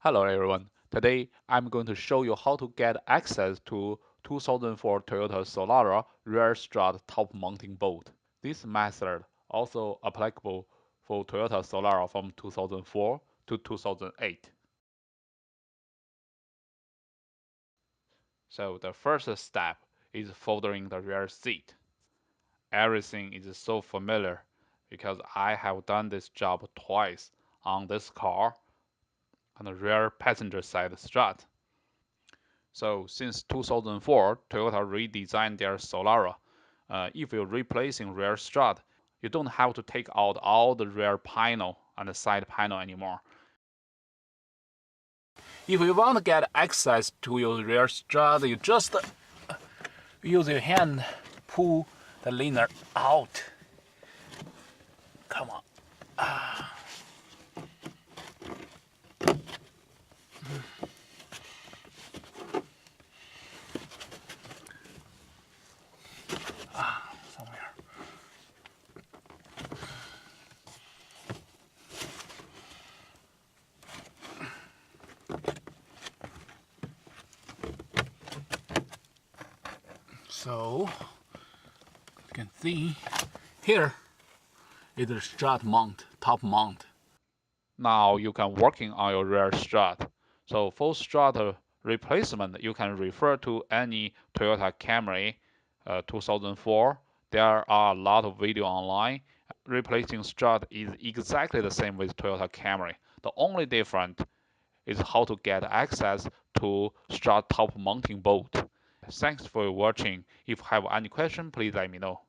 Hello everyone. Today I'm going to show you how to get access to 2004 Toyota Solara rear strut top mounting bolt. This method also applicable for Toyota Solara from 2004 to 2008. So the first step is folding the rear seat. Everything is so familiar because I have done this job twice on this car on the rear passenger side strut. So since 2004, Toyota redesigned their Solara. If you're replacing rear strut, you don't have to take out all the rear panel and the side panel anymore. If you want to get access to your rear strut, you just use your hand, pull the liner out. Come on. Somewhere. So you can see here is the strut mount, top mount. Now you can working on your rear strut. So for strut replacement, you can refer to any Toyota Camry 2004. There are a lot of video online. Replacing strut is exactly the same with Toyota Camry. The only difference is how to get access to strut top mounting bolt. Thanks for watching. If you have any question, please let me know.